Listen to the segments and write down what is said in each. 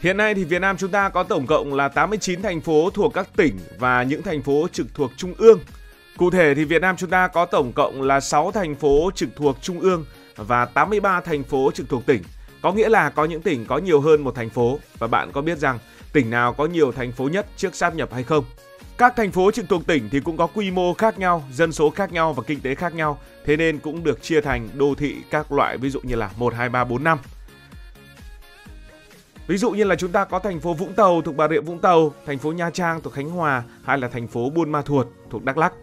Hiện nay thì Việt Nam chúng ta có tổng cộng là 89 thành phố thuộc các tỉnh và những thành phố trực thuộc trung ương. Cụ thể thì Việt Nam chúng ta có tổng cộng là 6 thành phố trực thuộc trung ương và 83 thành phố trực thuộc tỉnh. Có nghĩa là có những tỉnh có nhiều hơn một thành phố. Và bạn có biết rằng tỉnh nào có nhiều thành phố nhất trước sáp nhập hay không? Các thành phố trực thuộc tỉnh thì cũng có quy mô khác nhau, dân số khác nhau và kinh tế khác nhau. Thế nên cũng được chia thành đô thị các loại, ví dụ như là 1, 2, 3, 4, 5. Ví dụ như là chúng ta có thành phố Vũng Tàu thuộc Bà Rịa Vũng Tàu, thành phố Nha Trang thuộc Khánh Hòa hay là thành phố Buôn Ma Thuột thuộc Đắk Lắk.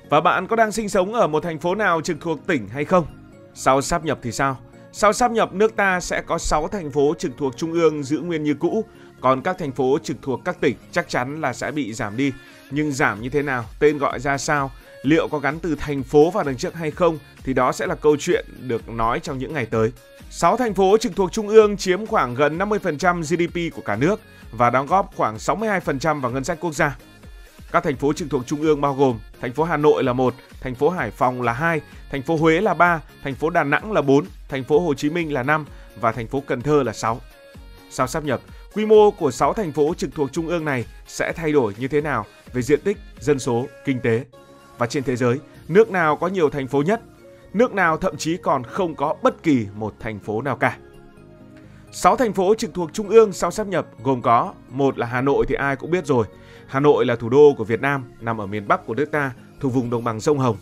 Và bạn có đang sinh sống ở một thành phố nào trực thuộc tỉnh hay không? Sau sáp nhập thì sao? Sau sáp nhập, nước ta sẽ có 6 thành phố trực thuộc trung ương giữ nguyên như cũ, còn các thành phố trực thuộc các tỉnh chắc chắn là sẽ bị giảm đi. Nhưng giảm như thế nào, tên gọi ra sao, liệu có gắn từ thành phố vào đằng trước hay không thì đó sẽ là câu chuyện được nói trong những ngày tới. 6 thành phố trực thuộc trung ương chiếm khoảng gần 50% GDP của cả nước và đóng góp khoảng 62% vào ngân sách quốc gia. Các thành phố trực thuộc trung ương bao gồm thành phố Hà Nội là 1, thành phố Hải Phòng là 2, thành phố Huế là 3, thành phố Đà Nẵng là 4, thành phố Hồ Chí Minh là 5 và thành phố Cần Thơ là 6. Sau sáp nhập, quy mô của 6 thành phố trực thuộc trung ương này sẽ thay đổi như thế nào về diện tích, dân số, kinh tế? Và trên thế giới, nước nào có nhiều thành phố nhất? Nước nào thậm chí còn không có bất kỳ một thành phố nào cả? 6 thành phố trực thuộc trung ương sau sáp nhập gồm có: một là Hà Nội thì ai cũng biết rồi. Hà Nội là thủ đô của Việt Nam, nằm ở miền Bắc của nước ta, thuộc vùng đồng bằng sông Hồng.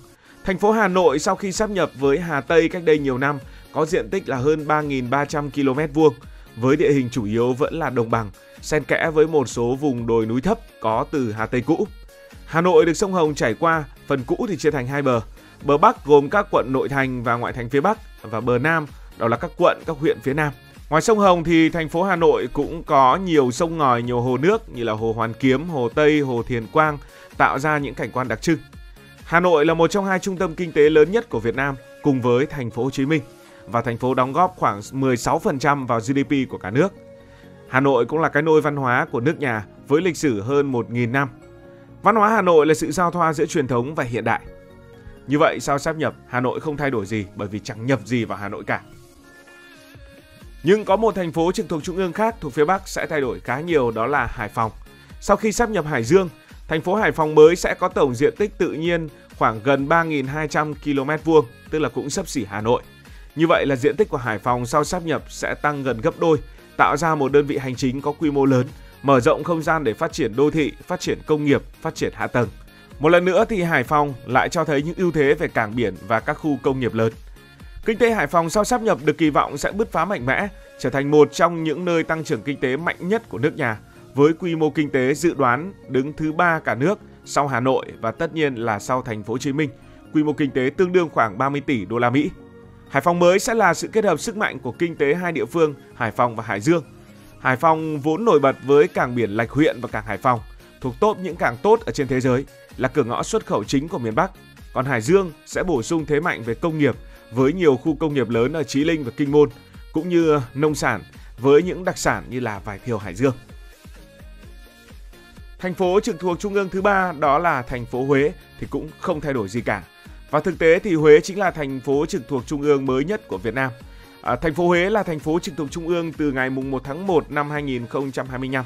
Thành phố Hà Nội sau khi sáp nhập với Hà Tây cách đây nhiều năm có diện tích là hơn 3.300 km2, với địa hình chủ yếu vẫn là đồng bằng, xen kẽ với một số vùng đồi núi thấp có từ Hà Tây cũ. Hà Nội được sông Hồng chảy qua, phần cũ thì chia thành hai bờ. Bờ Bắc gồm các quận nội thành và ngoại thành phía Bắc, và bờ Nam đó là các quận, các huyện phía Nam. Ngoài sông Hồng thì thành phố Hà Nội cũng có nhiều sông ngòi, nhiều hồ nước như là hồ Hoàn Kiếm, hồ Tây, hồ Thiền Quang, tạo ra những cảnh quan đặc trưng. Hà Nội là một trong hai trung tâm kinh tế lớn nhất của Việt Nam cùng với thành phố Hồ Chí Minh, và thành phố đóng góp khoảng 16% vào GDP của cả nước. Hà Nội cũng là cái nôi văn hóa của nước nhà với lịch sử hơn 1.000 năm. Văn hóa Hà Nội là sự giao thoa giữa truyền thống và hiện đại. Như vậy sau sáp nhập, Hà Nội không thay đổi gì bởi vì chẳng nhập gì vào Hà Nội cả. Nhưng có một thành phố trực thuộc trung ương khác thuộc phía Bắc sẽ thay đổi khá nhiều, đó là Hải Phòng. Sau khi sáp nhập Hải Dương, thành phố Hải Phòng mới sẽ có tổng diện tích tự nhiên khoảng gần 3.200 km2, tức là cũng xấp xỉ Hà Nội. Như vậy là diện tích của Hải Phòng sau sáp nhập sẽ tăng gần gấp đôi, tạo ra một đơn vị hành chính có quy mô lớn, mở rộng không gian để phát triển đô thị, phát triển công nghiệp, phát triển hạ tầng. Một lần nữa thì Hải Phòng lại cho thấy những ưu thế về cảng biển và các khu công nghiệp lớn. Kinh tế Hải Phòng sau sáp nhập được kỳ vọng sẽ bứt phá mạnh mẽ, trở thành một trong những nơi tăng trưởng kinh tế mạnh nhất của nước nhà, với quy mô kinh tế dự đoán đứng thứ 3 cả nước sau Hà Nội và tất nhiên là sau thành phố Hồ Chí Minh, quy mô kinh tế tương đương khoảng 30 tỷ đô la Mỹ. Hải Phòng mới sẽ là sự kết hợp sức mạnh của kinh tế hai địa phương Hải Phòng và Hải Dương. Hải Phòng vốn nổi bật với cảng biển Lạch Huyện và cảng Hải Phòng, thuộc top những cảng tốt ở trên thế giới, là cửa ngõ xuất khẩu chính của miền Bắc. Còn Hải Dương sẽ bổ sung thế mạnh về công nghiệp với nhiều khu công nghiệp lớn ở Chí Linh và Kinh Môn, cũng như nông sản với những đặc sản như là vải thiều Hải Dương. Thành phố trực thuộc trung ương thứ 3 đó là thành phố Huế thì cũng không thay đổi gì cả. Và thực tế thì Huế chính là thành phố trực thuộc trung ương mới nhất của Việt Nam. Thành phố Huế là thành phố trực thuộc trung ương từ ngày 1 tháng 1 năm 2025.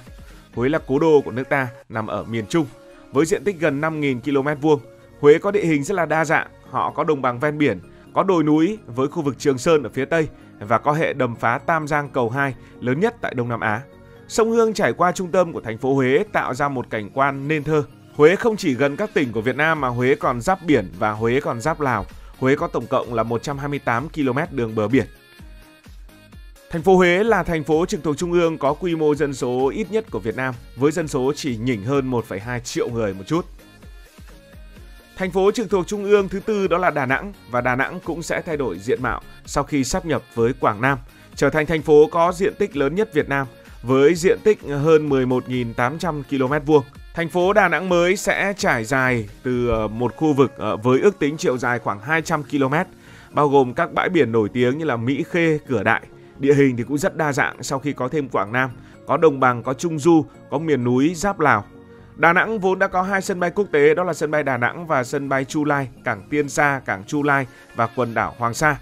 Huế là cố đô của nước ta, nằm ở miền Trung. Với diện tích gần 5.000 km2, Huế có địa hình rất là đa dạng. Họ có đồng bằng ven biển, có đồi núi với khu vực Trường Sơn ở phía Tây và có hệ đầm phá Tam Giang Cầu 2 lớn nhất tại Đông Nam Á. Sông Hương chảy qua trung tâm của thành phố Huế tạo ra một cảnh quan nên thơ. Huế không chỉ gần các tỉnh của Việt Nam mà Huế còn giáp biển và Huế còn giáp Lào. Huế có tổng cộng là 128 km đường bờ biển. Thành phố Huế là thành phố trực thuộc trung ương có quy mô dân số ít nhất của Việt Nam, với dân số chỉ nhỉnh hơn 1,2 triệu người một chút. Thành phố trực thuộc trung ương thứ tư đó là Đà Nẵng, và Đà Nẵng cũng sẽ thay đổi diện mạo sau khi sáp nhập với Quảng Nam, trở thành thành phố có diện tích lớn nhất Việt Nam với diện tích hơn 11.800 km2. Thành phố Đà Nẵng mới sẽ trải dài từ một khu vực với ước tính chiều dài khoảng 200 km, bao gồm các bãi biển nổi tiếng như là Mỹ Khê, Cửa Đại. Địa hình thì cũng rất đa dạng sau khi có thêm Quảng Nam, có đồng bằng, có trung du, có miền núi giáp Lào. Đà Nẵng vốn đã có 2 sân bay quốc tế, đó là sân bay Đà Nẵng và sân bay Chu Lai, cảng Tiên Sa, cảng Chu Lai và quần đảo Hoàng Sa.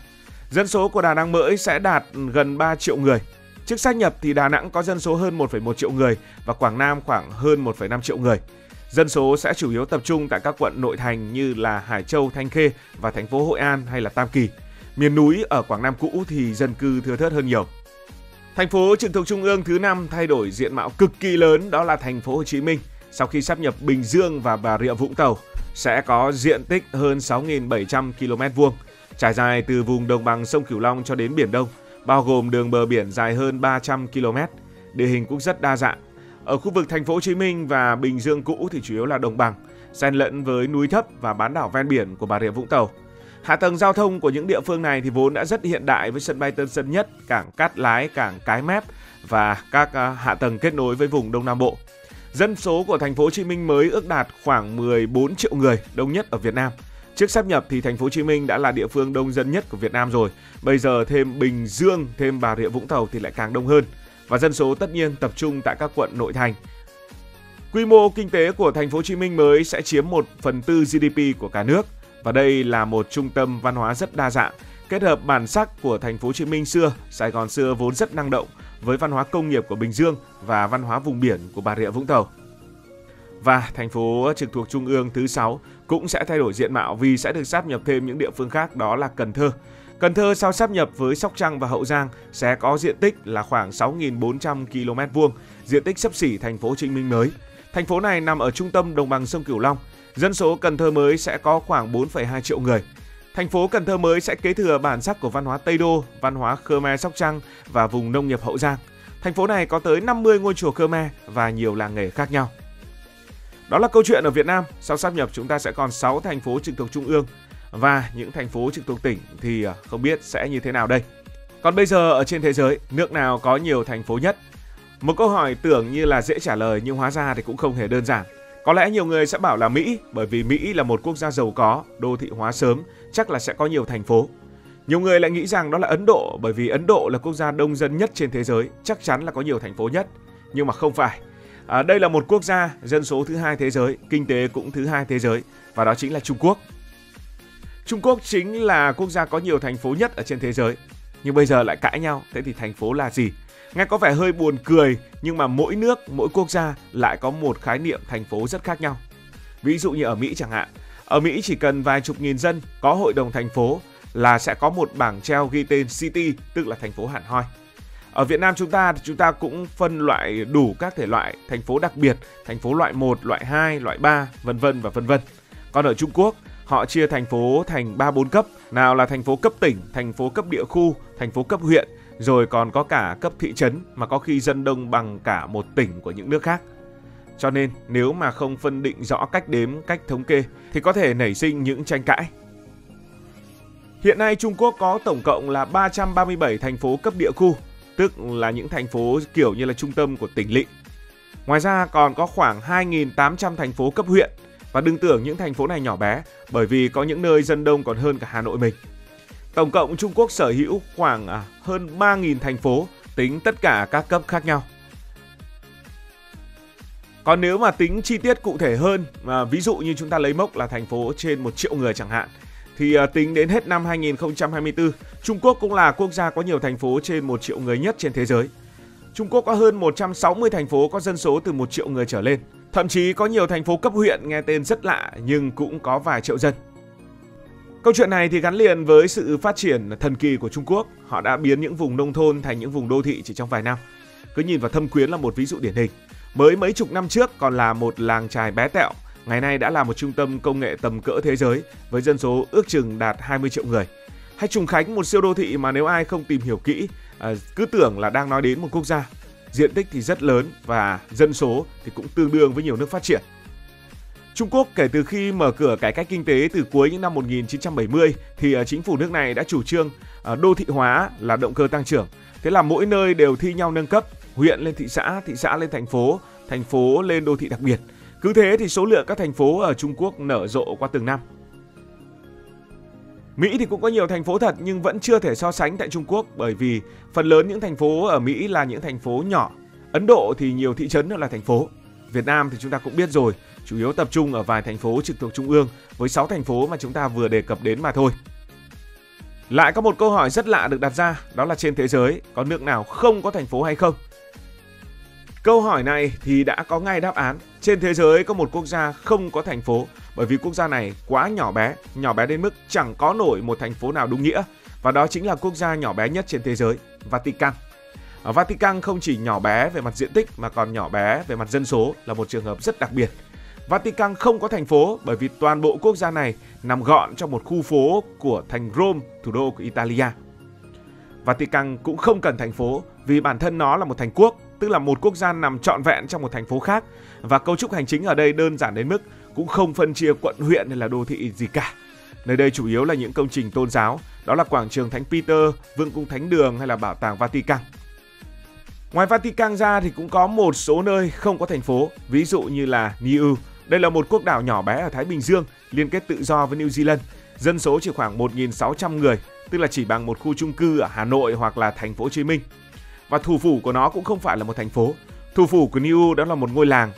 Dân số của Đà Nẵng mới sẽ đạt gần 3 triệu người. Trước sáp nhập thì Đà Nẵng có dân số hơn 1,1 triệu người và Quảng Nam khoảng hơn 1,5 triệu người. Dân số sẽ chủ yếu tập trung tại các quận nội thành như là Hải Châu, Thanh Khê và thành phố Hội An hay là Tam Kỳ. Miền núi ở Quảng Nam cũ thì dân cư thưa thớt hơn nhiều. Thành phố trực thuộc trung ương thứ 5 thay đổi diện mạo cực kỳ lớn, đó là thành phố Hồ Chí Minh. Sau khi sáp nhập Bình Dương và Bà Rịa Vũng Tàu sẽ có diện tích hơn 6.700 km2, trải dài từ vùng đồng bằng sông Cửu Long cho đến Biển Đông, bao gồm đường bờ biển dài hơn 300 km. Địa hình cũng rất đa dạng. Ở khu vực thành phố Hồ Chí Minh và Bình Dương cũ thì chủ yếu là đồng bằng, xen lẫn với núi thấp và bán đảo ven biển của Bà Rịa Vũng Tàu. Hạ tầng giao thông của những địa phương này thì vốn đã rất hiện đại với sân bay Tân Sơn Nhất, cảng Cát Lái, cảng Cái Mép và các hạ tầng kết nối với vùng Đông Nam Bộ. Dân số của thành phố Hồ Chí Minh mới ước đạt khoảng 14 triệu người, đông nhất ở Việt Nam. Trước sáp nhập thì thành phố Hồ Chí Minh đã là địa phương đông dân nhất của Việt Nam rồi. Bây giờ thêm Bình Dương, thêm Bà Rịa Vũng Tàu thì lại càng đông hơn. Và dân số tất nhiên tập trung tại các quận nội thành. Quy mô kinh tế của thành phố Hồ Chí Minh mới sẽ chiếm 1/4 GDP của cả nước. Và đây là một trung tâm văn hóa rất đa dạng, kết hợp bản sắc của thành phố Hồ Chí Minh xưa, Sài Gòn xưa vốn rất năng động với văn hóa công nghiệp của Bình Dương và văn hóa vùng biển của Bà Rịa Vũng Tàu. Và thành phố trực thuộc trung ương thứ 6 cũng sẽ thay đổi diện mạo vì sẽ được sáp nhập thêm những địa phương khác, đó là Cần Thơ. Cần Thơ sau sáp nhập với Sóc Trăng và Hậu Giang sẽ có diện tích là khoảng 6.400 km2, diện tích xấp xỉ thành phố Hồ Chí Minh mới. Thành phố này nằm ở trung tâm đồng bằng sông Cửu Long. Dân số Cần Thơ mới sẽ có khoảng 4,2 triệu người. Thành phố Cần Thơ mới sẽ kế thừa bản sắc của văn hóa Tây Đô, văn hóa Khmer Sóc Trăng và vùng nông nghiệp Hậu Giang. Thành phố này có tới 50 ngôi chùa Khmer và nhiều làng nghề khác nhau. Đó là câu chuyện ở Việt Nam. Sau sáp nhập chúng ta sẽ còn 6 thành phố trực thuộc trung ương và những thành phố trực thuộc tỉnh thì không biết sẽ như thế nào đây. Còn bây giờ ở trên thế giới, nước nào có nhiều thành phố nhất? Một câu hỏi tưởng như là dễ trả lời nhưng hóa ra thì cũng không hề đơn giản. Có lẽ nhiều người sẽ bảo là Mỹ, bởi vì Mỹ là một quốc gia giàu có, đô thị hóa sớm, chắc là sẽ có nhiều thành phố. Nhiều người lại nghĩ rằng đó là Ấn Độ, bởi vì Ấn Độ là quốc gia đông dân nhất trên thế giới, chắc chắn là có nhiều thành phố nhất. Nhưng mà không phải. Đây là một quốc gia dân số thứ 2 thế giới, kinh tế cũng thứ 2 thế giới, và đó chính là Trung Quốc. Trung Quốc chính là quốc gia có nhiều thành phố nhất ở trên thế giới. Nhưng bây giờ lại cãi nhau, thế thì thành phố là gì? Nghe có vẻ hơi buồn cười, nhưng mà mỗi nước, mỗi quốc gia lại có một khái niệm thành phố rất khác nhau. Ví dụ như ở Mỹ chẳng hạn. Ở Mỹ chỉ cần vài chục nghìn dân có hội đồng thành phố là sẽ có một bảng treo ghi tên City, tức là thành phố hẳn hoi. Ở Việt Nam chúng ta cũng phân loại đủ các thể loại thành phố đặc biệt, thành phố loại 1, loại 2, loại 3, vân vân và vân vân. Còn ở Trung Quốc, họ chia thành phố thành 3-4 cấp, nào là thành phố cấp tỉnh, thành phố cấp địa khu, thành phố cấp huyện, rồi còn có cả cấp thị trấn mà có khi dân đông bằng cả một tỉnh của những nước khác. Cho nên nếu mà không phân định rõ cách đếm, cách thống kê thì có thể nảy sinh những tranh cãi. Hiện nay Trung Quốc có tổng cộng là 337 thành phố cấp địa khu, tức là những thành phố kiểu như là trung tâm của tỉnh lỵ. Ngoài ra còn có khoảng 2.800 thành phố cấp huyện, và đừng tưởng những thành phố này nhỏ bé, bởi vì có những nơi dân đông còn hơn cả Hà Nội mình. Tổng cộng Trung Quốc sở hữu khoảng hơn 3.000 thành phố, tính tất cả các cấp khác nhau. Còn nếu mà tính chi tiết cụ thể hơn, ví dụ như chúng ta lấy mốc là thành phố trên 1 triệu người chẳng hạn, thì tính đến hết năm 2024, Trung Quốc cũng là quốc gia có nhiều thành phố trên 1 triệu người nhất trên thế giới. Trung Quốc có hơn 160 thành phố có dân số từ 1 triệu người trở lên. Thậm chí có nhiều thành phố cấp huyện nghe tên rất lạ nhưng cũng có vài triệu dân. Câu chuyện này thì gắn liền với sự phát triển thần kỳ của Trung Quốc. Họ đã biến những vùng nông thôn thành những vùng đô thị chỉ trong vài năm. Cứ nhìn vào Thâm Quyến là một ví dụ điển hình. Mới mấy chục năm trước còn là một làng chài bé tẹo, ngày nay đã là một trung tâm công nghệ tầm cỡ thế giới với dân số ước chừng đạt 20 triệu người. Hay Trùng Khánh, một siêu đô thị mà nếu ai không tìm hiểu kỹ cứ tưởng là đang nói đến một quốc gia. Diện tích thì rất lớn và dân số thì cũng tương đương với nhiều nước phát triển. Trung Quốc kể từ khi mở cửa cải cách kinh tế từ cuối những năm 1970 thì chính phủ nước này đã chủ trương đô thị hóa là động cơ tăng trưởng. Thế là mỗi nơi đều thi nhau nâng cấp, huyện lên thị xã lên thành phố lên đô thị đặc biệt. Cứ thế thì số lượng các thành phố ở Trung Quốc nở rộ qua từng năm. Mỹ thì cũng có nhiều thành phố thật nhưng vẫn chưa thể so sánh tại Trung Quốc, bởi vì phần lớn những thành phố ở Mỹ là những thành phố nhỏ. Ấn Độ thì nhiều thị trấn hơn là thành phố. Việt Nam thì chúng ta cũng biết rồi, chủ yếu tập trung ở vài thành phố trực thuộc trung ương với 6 thành phố mà chúng ta vừa đề cập đến mà thôi. Lại có một câu hỏi rất lạ được đặt ra, đó là trên thế giới có nước nào không có thành phố hay không? Câu hỏi này thì đã có ngay đáp án. Trên thế giới có một quốc gia không có thành phố, bởi vì quốc gia này quá nhỏ bé đến mức chẳng có nổi một thành phố nào đúng nghĩa. Và đó chính là quốc gia nhỏ bé nhất trên thế giới, Vatican. Vatican không chỉ nhỏ bé về mặt diện tích mà còn nhỏ bé về mặt dân số, là một trường hợp rất đặc biệt. Vatican không có thành phố bởi vì toàn bộ quốc gia này nằm gọn trong một khu phố của thành Rome, thủ đô của Italia. Vatican cũng không cần thành phố vì bản thân nó là một thành quốc, tức là một quốc gia nằm trọn vẹn trong một thành phố khác. Và cấu trúc hành chính ở đây đơn giản đến mức cũng không phân chia quận huyện hay là đô thị gì cả. Nơi đây chủ yếu là những công trình tôn giáo, đó là quảng trường Thánh Peter, Vương cung Thánh đường hay là bảo tàng Vatican. Ngoài Vatican ra thì cũng có một số nơi không có thành phố, ví dụ như là Niue. Đây là một quốc đảo nhỏ bé ở Thái Bình Dương, liên kết tự do với New Zealand. Dân số chỉ khoảng 1.600 người, tức là chỉ bằng một khu chung cư ở Hà Nội hoặc là thành phố Hồ Chí Minh. Và thủ phủ của nó cũng không phải là một thành phố. Thủ phủ của Niue đó là một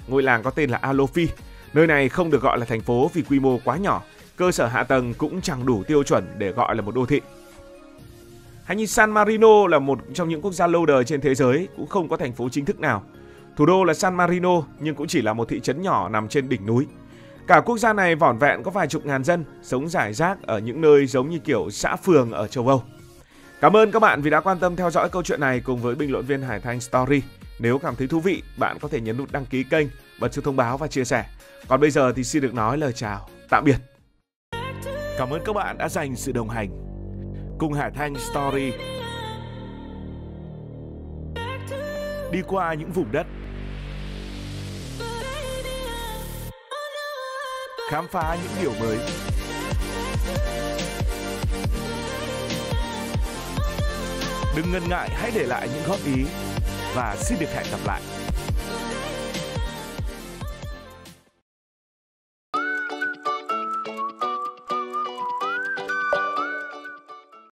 ngôi làng có tên là Alofi. Nơi này không được gọi là thành phố vì quy mô quá nhỏ, cơ sở hạ tầng cũng chẳng đủ tiêu chuẩn để gọi là một đô thị. Hay như San Marino là một trong những quốc gia lâu đời trên thế giới, cũng không có thành phố chính thức nào. Thủ đô là San Marino nhưng cũng chỉ là một thị trấn nhỏ nằm trên đỉnh núi. Cả quốc gia này vỏn vẹn có vài chục ngàn dân, sống rải rác ở những nơi giống như kiểu xã phường ở châu Âu. Cảm ơn các bạn vì đã quan tâm theo dõi câu chuyện này cùng với bình luận viên Hải Thanh Story. Nếu cảm thấy thú vị, bạn có thể nhấn nút đăng ký kênh, bật chuông thông báo và chia sẻ. Còn bây giờ thì xin được nói lời chào, tạm biệt. Cảm ơn các bạn đã dành sự đồng hành cùng Hải Thanh Story. Đi qua những vùng đất, khám phá những điều mới. Đừng ngần ngại, hãy để lại những góp ý và xin được hẹn gặp lại.